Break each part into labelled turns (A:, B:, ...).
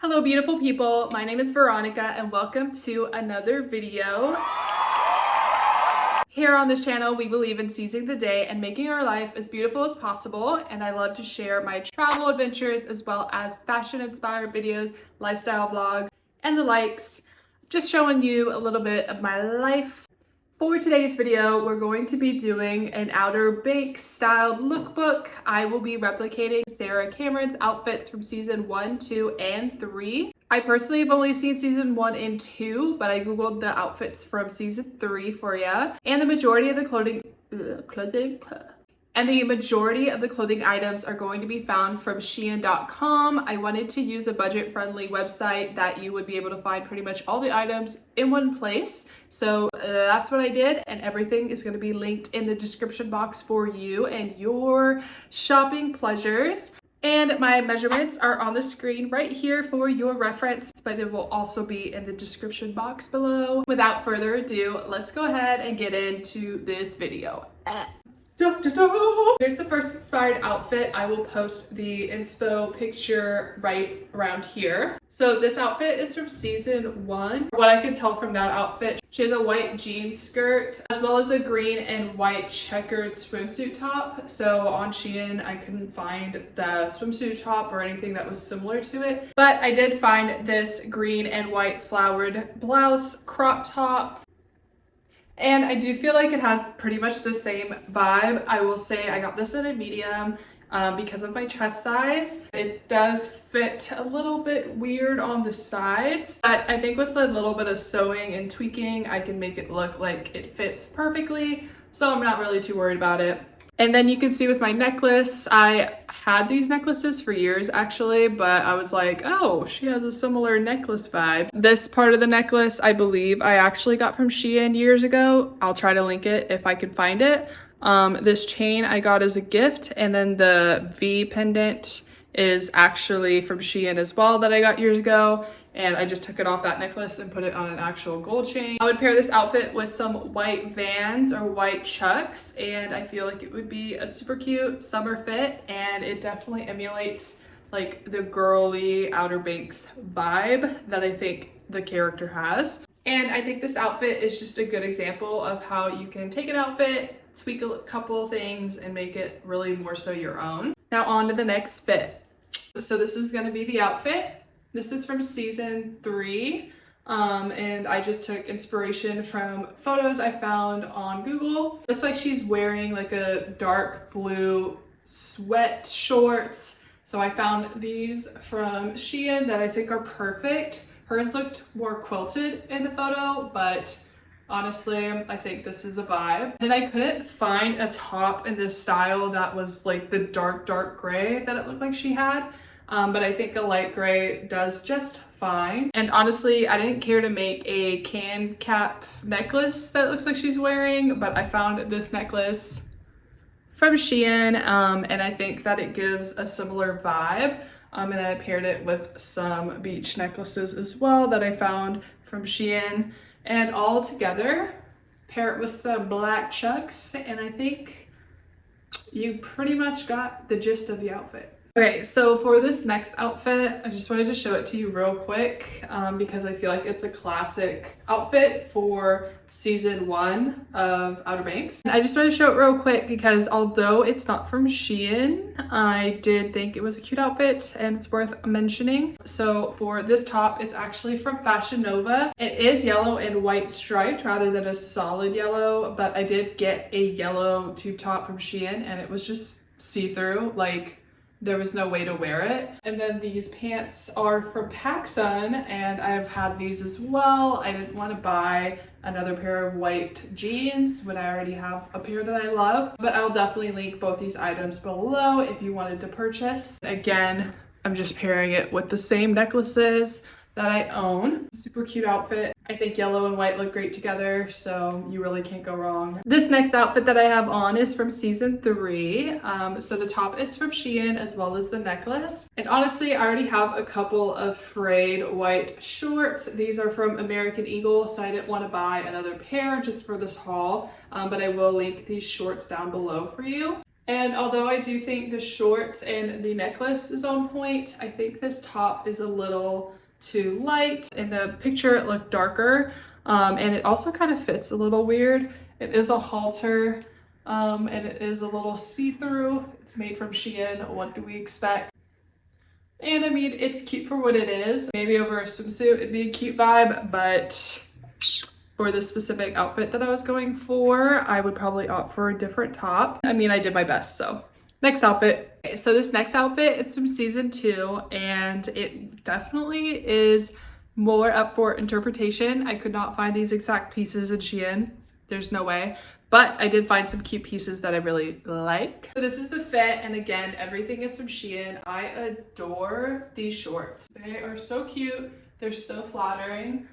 A: Hello beautiful people, my name is Veronica and welcome to another video. Here on this channel, we believe in seizing the day and making our life as beautiful as possible, and I love to share my travel adventures as well as fashion inspired videos, lifestyle vlogs, and the likes, just showing you a little bit of my life. For today's video, we're going to be doing an Outer Banks styled lookbook. I will be replicating Sarah Cameron's outfits from season 1, 2, and 3. I personally have only seen season 1 and 2, but I googled the outfits from season 3 for you. And the majority of the clothing items are going to be found from SHEIN.com. I wanted to use a budget-friendly website that you would be able to find pretty much all the items in one place. So that's what I did, and everything is going to be linked in the description box for you and your shopping pleasures. And my measurements are on the screen right here for your reference, but it will also be in the description box below. Without further ado, let's go ahead and get into this video. Here's the first inspired outfit. I will post the inspo picture right around here. So this outfit is from season 1. What I can tell from that outfit, she has a white jean skirt as well as a green and white checkered swimsuit top. So on SHEIN, I couldn't find the swimsuit top or anything that was similar to it, but I did find this green and white flowered blouse crop top. And I do feel like it has pretty much the same vibe. I will say I got this in a medium because of my chest size. It does fit a little bit weird on the sides, but I think with a little bit of sewing and tweaking, I can make it look like it fits perfectly. So I'm not really too worried about it. And then you can see with my necklace, I had these necklaces for years actually, but I was like, oh, she has a similar necklace vibe. This part of the necklace, I believe I actually got from SHEIN years ago. I'll try to link it if I can find it. This chain I got as a gift, and then the V pendant is actually from SHEIN as well that I got years ago. And I just took it off that necklace and put it on an actual gold chain. I would pair this outfit with some white Vans or white Chucks, and I feel like it would be a super cute summer fit, and it definitely emulates like the girly Outer Banks vibe that I think the character has. And I think this outfit is just a good example of how you can take an outfit, tweak a couple things, and make it really more so your own. Now on to the next fit. So this is gonna be the outfit. This is from season 3, and I just took inspiration from photos I found on Google. Looks like she's wearing like a dark blue sweat shorts. So I found these from SHEIN that I think are perfect. Hers looked more quilted in the photo, but honestly, I think this is a vibe. And I couldn't find a top in this style that was like the dark gray that it looked like she had. But I think a light gray does just fine. And honestly, I didn't care to make a can cap necklace that looks like she's wearing, but I found this necklace from SHEIN, and I think that it gives a similar vibe. And I paired it with some beach necklaces as well that I found from SHEIN. And all together, pair it with some black Chucks, and I think you pretty much got the gist of the outfit. Okay, so for this next outfit, I just wanted to show it to you real quick because I feel like it's a classic outfit for season 1 of Outer Banks. I just wanted to show it real quick because although it's not from SHEIN, I did think it was a cute outfit and it's worth mentioning. So for this top, it's actually from Fashion Nova. It is yellow and white striped rather than a solid yellow, but I did get a yellow tube top from SHEIN and it was just see-through, like there was no way to wear it. And then these pants are from PacSun, and I've had these as well. I didn't want to buy another pair of white jeans when I already have a pair that I love, but I'll definitely link both these items below if you wanted to purchase. Again, I'm just pairing it with the same necklaces that I own. Super cute outfit. I think yellow and white look great together, so you really can't go wrong. This next outfit that I have on is from season 3. So the top is from SHEIN as well as the necklace. And honestly, I already have a couple of frayed white shorts. These are from American Eagle, so I didn't want to buy another pair just for this haul, but I will link these shorts down below for you. And although I do think the shorts and the necklace is on point, I think this top is a little too light. In the picture, it looked darker, and it also kind of fits a little weird. It is a halter, and it is a little see-through. It's made from SHEIN. What do we expect? And I mean, it's cute for what it is. Maybe over a swimsuit, it'd be a cute vibe, but for the specific outfit that I was going for, I would probably opt for a different top. I mean, I did my best, so. Next outfit. Okay, so this next outfit, it's from season 2, and it definitely is more up for interpretation. I could not find these exact pieces in SHEIN. There's no way. But I did find some cute pieces that I really like. So this is the fit, and again, everything is from SHEIN. I adore these shorts. They are so cute. They're so flattering,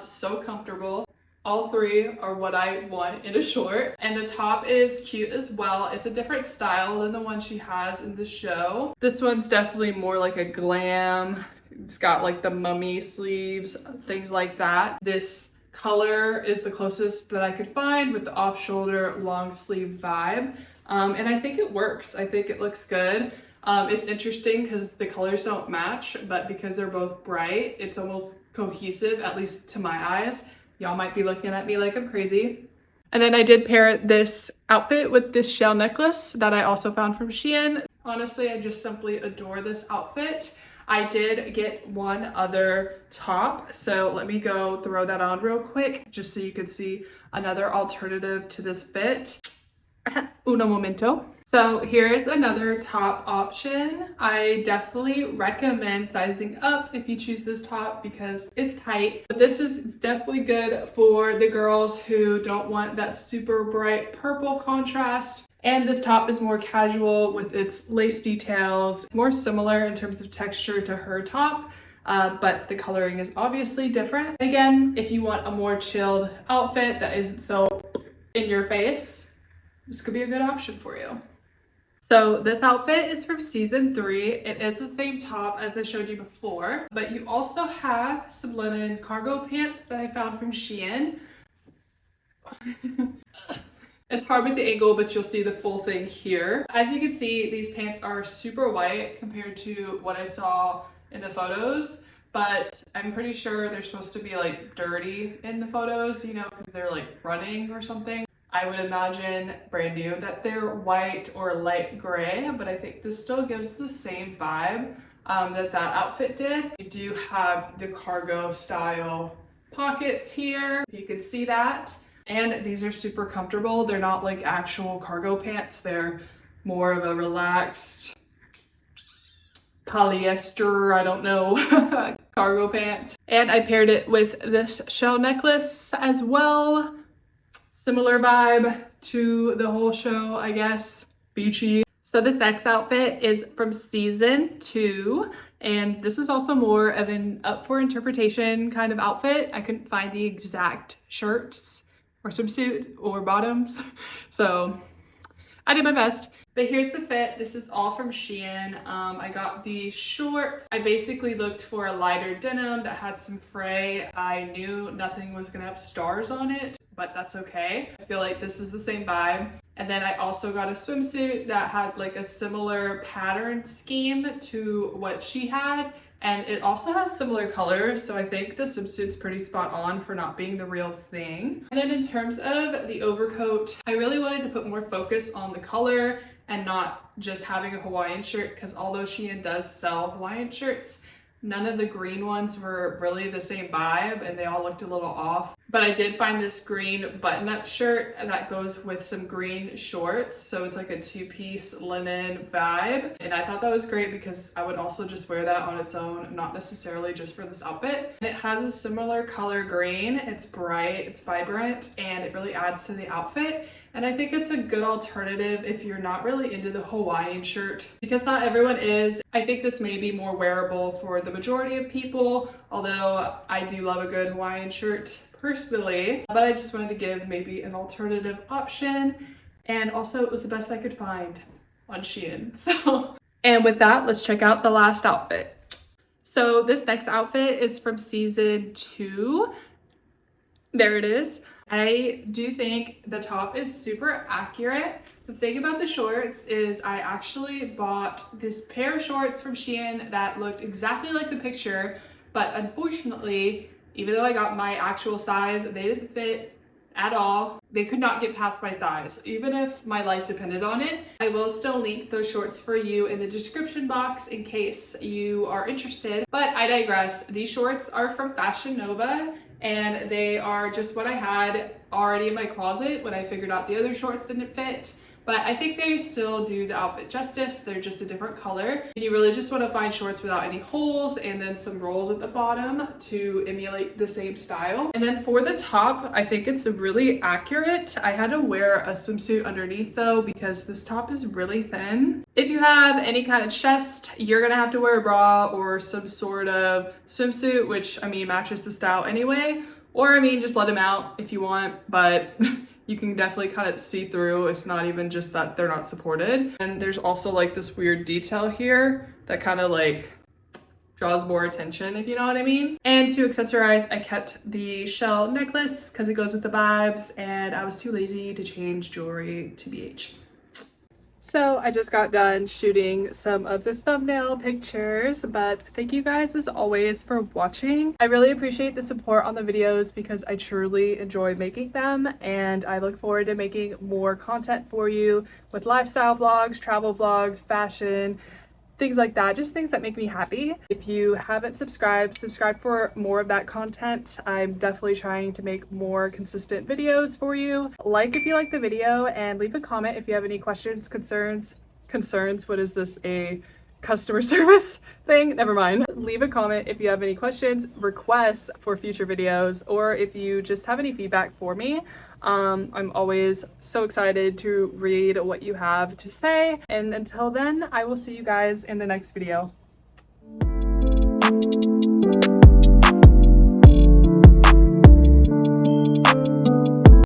A: so comfortable. All three are what I want in a short. And the top is cute as well. It's a different style than the one she has in the show. This one's definitely more like a glam. It's got like the mummy sleeves, things like that. This color is the closest that I could find with the off-shoulder long sleeve vibe. And I think it works. I think it looks good. It's interesting because the colors don't match, but because they're both bright, it's almost cohesive, at least to my eyes. Y'all might be looking at me like I'm crazy. And then I did pair this outfit with this shell necklace that I also found from SHEIN. Honestly, I just simply adore this outfit. I did get one other top, so let me go throw that on real quick just so you can see another alternative to this fit. Uno momento. So here is another top option. I definitely recommend sizing up if you choose this top because it's tight. But this is definitely good for the girls who don't want that super bright purple contrast. And this top is more casual with its lace details, more similar in terms of texture to her top, but the coloring is obviously different. Again, if you want a more chilled outfit that isn't so in your face, this could be a good option for you. So this outfit is from season 3. It is the same top as I showed you before, but you also have some linen cargo pants that I found from SHEIN. It's hard with the angle, but you'll see the full thing here. As you can see, these pants are super white compared to what I saw in the photos, but I'm pretty sure they're supposed to be like dirty in the photos, you know, because they're like running or something. I would imagine brand new that they're white or light gray, but I think this still gives the same vibe that outfit did. You do have the cargo style pockets here. You can see that. And these are super comfortable. They're not like actual cargo pants. They're more of a relaxed polyester, I don't know, cargo pants. And I paired it with this shell necklace as well. Similar vibe to the whole show, I guess. Beachy. So this next outfit is from season 2, and this is also more of an up for interpretation kind of outfit. I couldn't find the exact shirts or swimsuit or bottoms, so I did my best. But here's the fit. This is all from SHEIN. I got the shorts. I basically looked for a lighter denim that had some fray. I knew nothing was gonna have stars on it, but that's okay. I feel like this is the same vibe. And then I also got a swimsuit that had like a similar pattern scheme to what she had. And it also has similar colors, so I think the swimsuit's pretty spot on for not being the real thing. And then in terms of the overcoat, I really wanted to put more focus on the color and not just having a Hawaiian shirt, because although SHEIN does sell Hawaiian shirts, none of the green ones were really the same vibe and they all looked a little off. But I did find this green button-up shirt that goes with some green shorts. So it's like a 2-piece linen vibe. And I thought that was great because I would also just wear that on its own, not necessarily just for this outfit. And it has a similar color green. It's bright, it's vibrant, and it really adds to the outfit. And I think it's a good alternative if you're not really into the Hawaiian shirt, because not everyone is. I think this may be more wearable for the majority of people, although I do love a good Hawaiian shirt personally, but I just wanted to give maybe an alternative option. And also it was the best I could find on SHEIN. So, and with that, let's check out the last outfit. So this next outfit is from season 2. There it is. I do think the top is super accurate. The thing about the shorts is I actually bought this pair of shorts from SHEIN that looked exactly like the picture, but unfortunately, even though I got my actual size, they didn't fit at all. They could not get past my thighs, even if my life depended on it. I will still link those shorts for you in the description box in case you are interested, but I digress. These shorts are from Fashion Nova, and they are just what I had already in my closet when I figured out the other shorts didn't fit. But I think they still do the outfit justice. They're just a different color. And you really just want to find shorts without any holes and then some rolls at the bottom to emulate the same style. And then for the top, I think it's really accurate. I had to wear a swimsuit underneath though because this top is really thin. If you have any kind of chest, you're gonna have to wear a bra or some sort of swimsuit, which I mean matches the style anyway. Or I mean just let them out if you want, but you can definitely kind of see through. It's not even just that they're not supported. And there's also like this weird detail here that kind of like draws more attention, if you know what I mean. And to accessorize, I kept the shell necklace because it goes with the vibes, and I was too lazy to change jewelry to BH. So I just got done shooting some of the thumbnail pictures, but thank you guys as always for watching. I really appreciate the support on the videos because I truly enjoy making them, and I look forward to making more content for you with lifestyle vlogs, travel vlogs, fashion, things like that, just things that make me happy. If you haven't subscribed, subscribe for more of that content. I'm definitely trying to make more consistent videos for you. Like if you like the video, and leave a comment if you have any questions, concerns, what is this, a customer service thing? Never mind. Leave a comment if you have any questions, requests for future videos, or if you just have any feedback for me. I'm always so excited to read what you have to say, and until then, I will see you guys in the next video.